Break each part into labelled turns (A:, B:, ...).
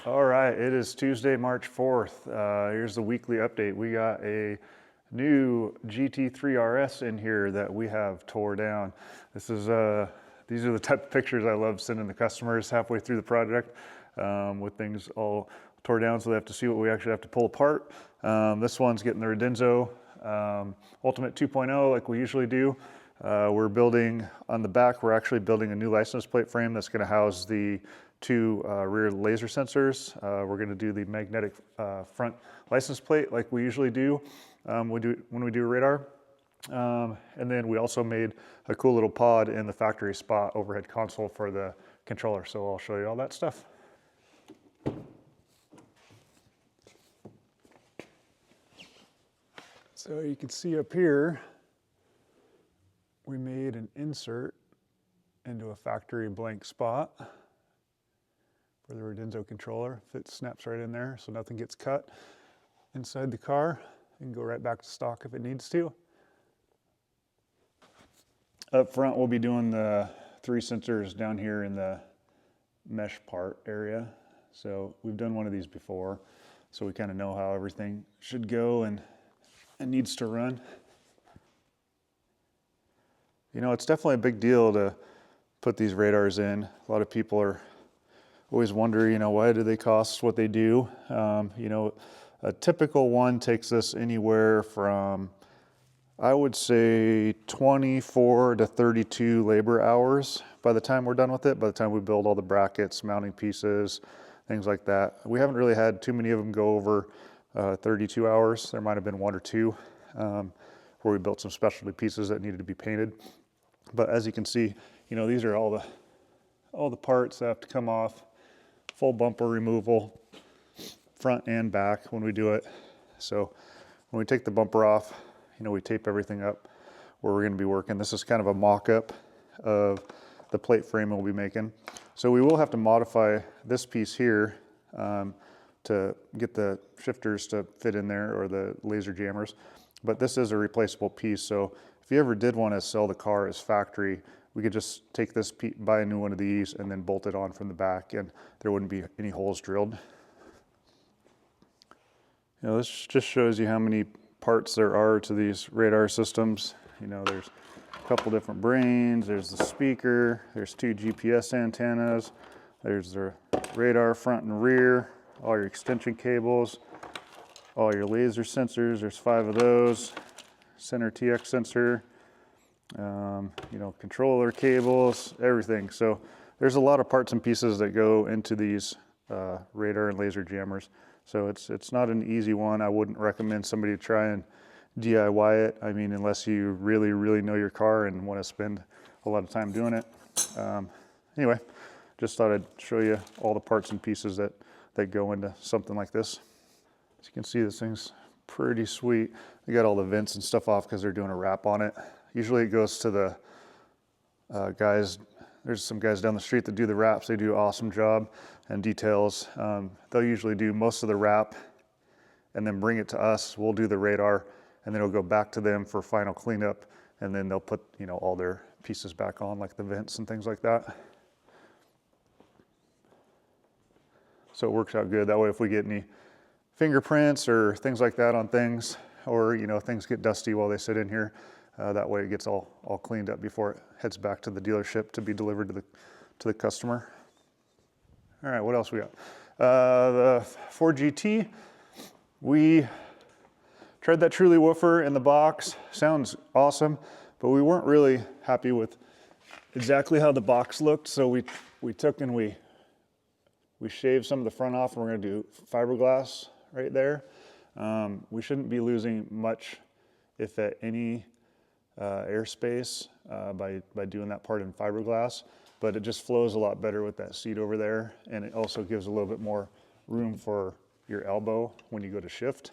A: All right, it is Tuesday, March 4th. Here's the weekly update. We got a new GT3RS in here that we have tore down. These are the type of pictures I love sending the customers halfway through the project with things all tore down, so they have to see what we actually have to pull apart. This one's getting the Redenzo Ultimate 2.0 like we usually do. We're building on the back, we're actually building a new license plate frame that's going to house the two rear laser sensors. We're going to do the magnetic front license plate like we usually do, when we do a radar. And then we also made a cool little pod in the factory spot overhead console for the controller. So I'll show you all that stuff. So you can see up here, we made an insert into a factory blank spot for the Redenzo controller. It snaps right in there so nothing gets cut inside the car. You can go right back to stock if it needs to. Up front, we'll be doing the 3 sensors down here in the mesh part area. So we've done one of these before, so we kind of know how everything should go and needs to run. You know, it's definitely a big deal to put these radars in. A lot of people are always wonder, you know, why do they cost what they do? You know, a typical one takes us anywhere from, I would say, 24 to 32 labor hours by the time we're done with it, by the time we build all the brackets, mounting pieces, things like that. We haven't really had too many of them go over 32 hours. There might have been 1 or 2 where we built some specialty pieces that needed to be painted. But as you can see, you know, these are all the parts that have to come off. Full bumper removal, front and back when we do it. So when we take the bumper off, you know, we tape everything up where we're going to be working. This is kind of a mock-up of the plate frame we'll be making. So we will have to modify this piece here to get the shifters to fit in there, or the laser jammers. But this is a replaceable piece. So if you ever did want to sell the car as factory, we could just take this, buy a new one of these, and then bolt it on from the back, and there wouldn't be any holes drilled. You know, this just shows you how many parts there are to these radar systems. You know, there's a couple different brains, there's the speaker, there's 2 GPS antennas, there's the radar front and rear, all your extension cables, all your laser sensors, there's 5 of those, center TX sensor, you know, controller cables, everything. So there's a lot of parts and pieces that go into these radar and laser jammers. So it's not an easy one. I wouldn't recommend somebody to try and DIY it. I mean, unless you really, really know your car and want to spend a lot of time doing it. Anyway, just thought I'd show you all the parts and pieces that go into something like this. As you can see, this thing's pretty sweet. They got all the vents and stuff off because they're doing a wrap on it. Usually it goes to the guys. There's some guys down the street that do the wraps. They do an awesome job and details. They'll usually do most of the wrap and then bring it to us. We'll do the radar, and then it'll go back to them for final cleanup, and then they'll put, you know, all their pieces back on, like the vents and things like that. So it works out good. That way, if we get any fingerprints or things like that on things, or, you know, things get dusty while they sit in here, that way it gets all cleaned up before it heads back to the dealership to be delivered to the customer. All right, what else we got? The Ford GT, we tried that Truly woofer in the box. Sounds awesome, but we weren't really happy with exactly how the box looked. So we took and we shaved some of the front off, and we're gonna do fiberglass right there. We shouldn't be losing much, if at any, airspace by doing that part in fiberglass, but it just flows a lot better with that seat over there, and it also gives a little bit more room for your elbow when you go to shift.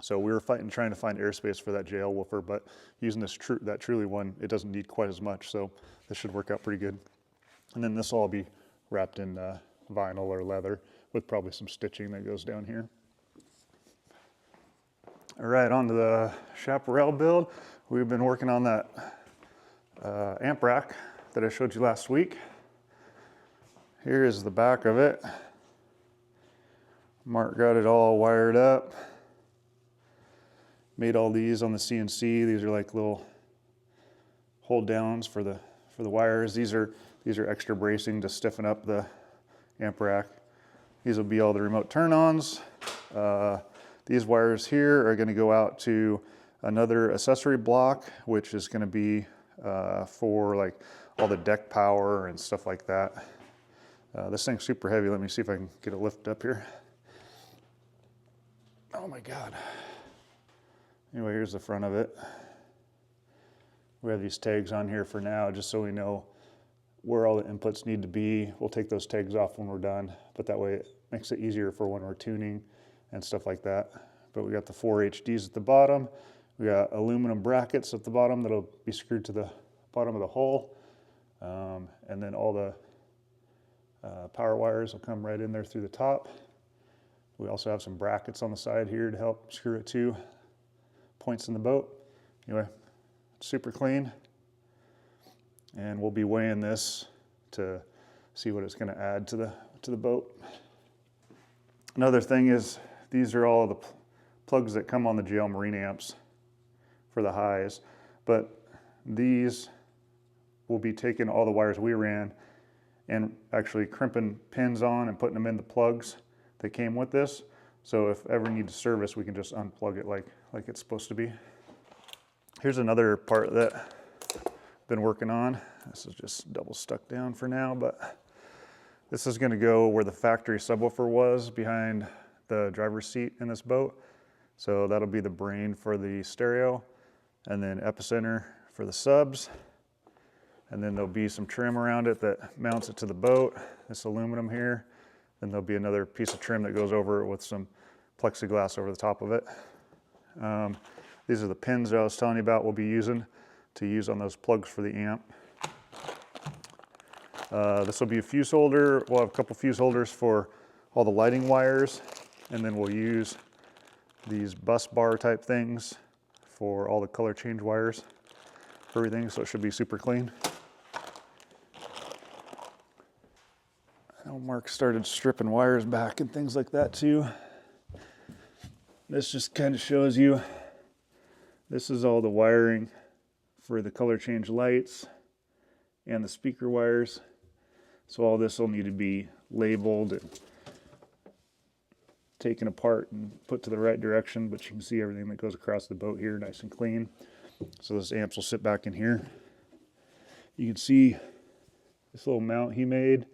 A: So we were trying to find airspace for that JL woofer, but using that Truly one, it doesn't need quite as much, so this should work out pretty good. And then this will all be wrapped in vinyl or leather with probably some stitching that goes down here. All right, on to the Chaparral build. We've been working on that amp rack that I showed you last week. Here is the back of it. Mark got it all wired up. Made all these on the CNC. These are like little hold downs for the wires. These are extra bracing to stiffen up the amp rack. These will be all the remote turn-ons. These wires here are going to go out to another accessory block, which is going to be for like all the deck power and stuff like that. This thing's super heavy. Let me see if I can get it lifted up here. Oh my God. Anyway, here's the front of it. We have these tags on here for now, just so we know where all the inputs need to be. We'll take those tags off when we're done, but that way it makes it easier for when we're tuning and stuff like that. But we got the 4 HDs at the bottom. We got aluminum brackets at the bottom that'll be screwed to the bottom of the hole. And then all the power wires will come right in there through the top. We also have some brackets on the side here to help screw it to points in the boat. Anyway, super clean. And we'll be weighing this to see what it's going to add to the boat. Another thing is these are all the plugs that come on the GL Marine amps for the highs, but these will be taking all the wires we ran and actually crimping pins on and putting them in the plugs that came with this. So if ever need to service, we can just unplug it like it's supposed to be. Here's another part that I've been working on. This is just double stuck down for now, but this is going to go where the factory subwoofer was behind the driver's seat in this boat. So that'll be the brain for the stereo, and then epicenter for the subs. And then there'll be some trim around it that mounts it to the boat, this aluminum here. Then there'll be another piece of trim that goes over it with some plexiglass over the top of it. These are the pins that I was telling you about we'll be using to use on those plugs for the amp. This will be a fuse holder. We'll have a couple fuse holders for all the lighting wires, and then we'll use these bus bar type things for all the color change wires for everything, so it should be super clean. I know Mark started stripping wires back and things like that too. This just kind of shows you, this is all the wiring for the color change lights and the speaker wires. So all this will need to be labeled and taken apart and put to the right direction, but you can see everything that goes across the boat here nice and clean. So those amps will sit back in here. You can see this little mount he made.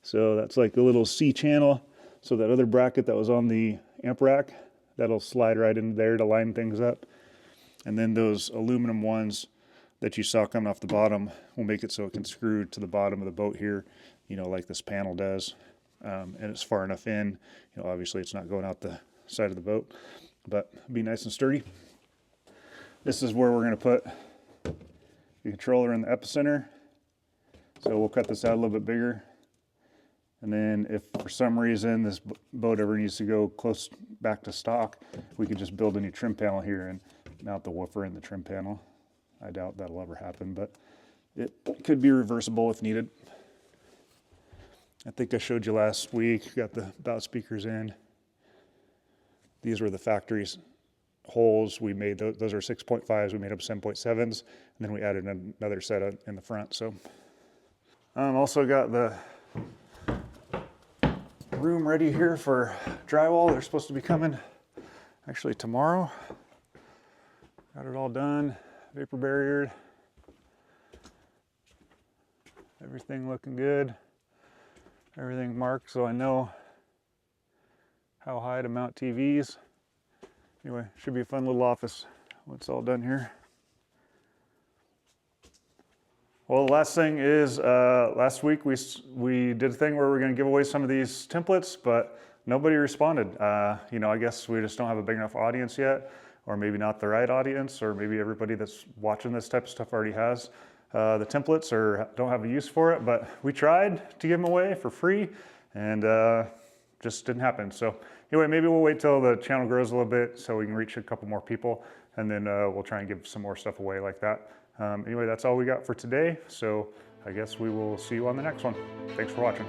A: So that's like a little C channel. So that other bracket that was on the amp rack, that'll slide right in there to line things up. And then those aluminum ones that you saw coming off the bottom will make it so it can screw to the bottom of the boat here, you know, like this panel does. And it's far enough in, you know, obviously it's not going out the side of the boat, but it'll be nice and sturdy. This is where we're going to put the controller in the epicenter. So we'll cut this out a little bit bigger. And then if for some reason this boat ever needs to go close back to stock, we could just build a new trim panel here and mount the woofer in the trim panel. I doubt that'll ever happen, but it could be reversible if needed. I think I showed you last week, got the bout speakers in. These were the factory's holes. We made those are 6.5s, we made up 7.7s, and then we added another set in the front. So also got the room ready here for drywall. They're supposed to be coming actually tomorrow. Got it all done, vapor barriered. Everything looking good. Everything marked so I know how high to mount TVs. Anyway, should be a fun little office when it's all done here. Well, the last thing is, last week we did a thing where we're going to give away some of these templates, but nobody responded. You know, I guess we just don't have a big enough audience yet, or maybe not the right audience, or maybe everybody that's watching this type of stuff already has the templates or don't have a use for it. But we tried to give them away for free, and just didn't happen. So anyway, maybe we'll wait till the channel grows a little bit so we can reach a couple more people, and then we'll try and give some more stuff away like that. Anyway, that's all we got for today. So I guess we will see you on the next one. Thanks for watching.